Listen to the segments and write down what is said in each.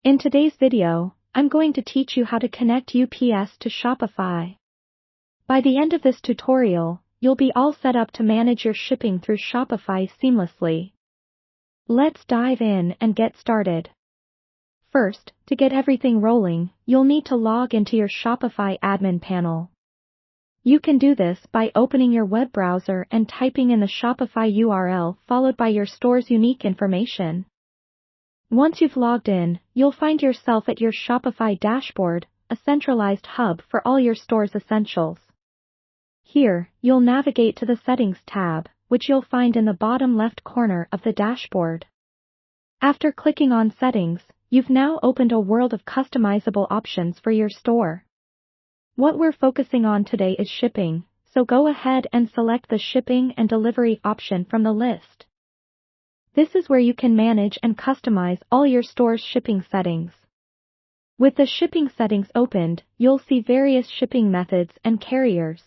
In today's video, I'm going to teach you how to connect UPS to Shopify. By the end of this tutorial, you'll be all set up to manage your shipping through Shopify seamlessly. Let's dive in and get started. First, to get everything rolling, you'll need to log into your Shopify admin panel. You can do this by opening your web browser and typing in the Shopify URL followed by your store's unique information. Once you've logged in, you'll find yourself at your Shopify dashboard, a centralized hub for all your store's essentials. Here, you'll navigate to the Settings tab, which you'll find in the bottom left corner of the dashboard. After clicking on Settings, you've now opened a world of customizable options for your store. What we're focusing on today is shipping, so go ahead and select the shipping and delivery option from the list. This is where you can manage and customize all your store's shipping settings. With the shipping settings opened, you'll see various shipping methods and carriers.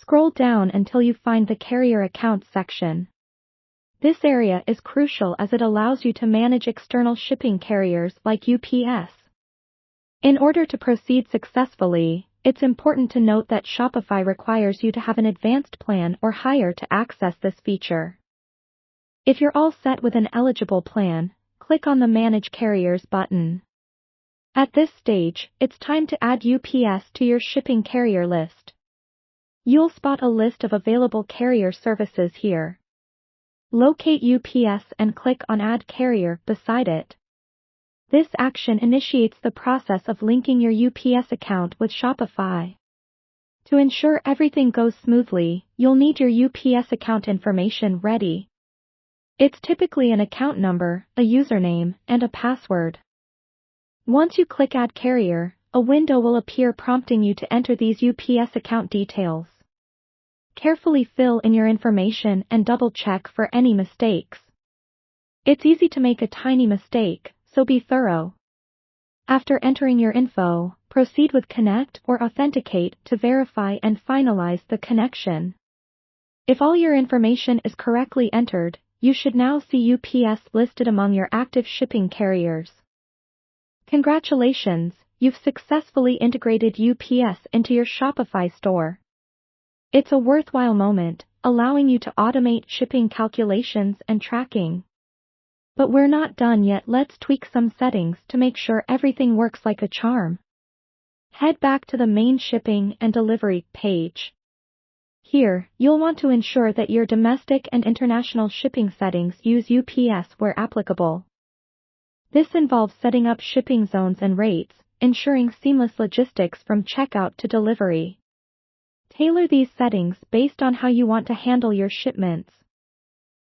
Scroll down until you find the Carrier Accounts section. This area is crucial as it allows you to manage external shipping carriers like UPS. In order to proceed successfully, it's important to note that Shopify requires you to have an advanced plan or higher to access this feature. If you're all set with an eligible plan, click on the Manage Carriers button. At this stage, it's time to add UPS to your shipping carrier list. You'll spot a list of available carrier services here. Locate UPS and click on Add Carrier beside it. This action initiates the process of linking your UPS account with Shopify. To ensure everything goes smoothly, you'll need your UPS account information ready. It's typically an account number, a username, and a password. Once you click Add Carrier, a window will appear prompting you to enter these UPS account details. Carefully fill in your information and double-check for any mistakes. It's easy to make a tiny mistake, so be thorough. After entering your info, proceed with Connect or Authenticate to verify and finalize the connection. If all your information is correctly entered, you should now see UPS listed among your active shipping carriers. Congratulations, you've successfully integrated UPS into your Shopify store. It's a worthwhile moment, allowing you to automate shipping calculations and tracking. But we're not done yet. Let's tweak some settings to make sure everything works like a charm. Head back to the main shipping and delivery page. Here, you'll want to ensure that your domestic and international shipping settings use UPS where applicable. This involves setting up shipping zones and rates, ensuring seamless logistics from checkout to delivery. Tailor these settings based on how you want to handle your shipments.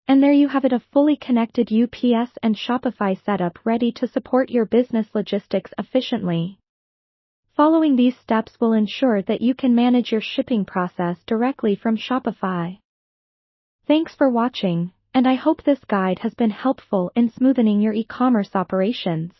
And there you have it, a fully connected UPS and Shopify setup ready to support your business logistics efficiently. Following these steps will ensure that you can manage your shipping process directly from Shopify. Thanks for watching, and I hope this guide has been helpful in smoothing your e-commerce operations.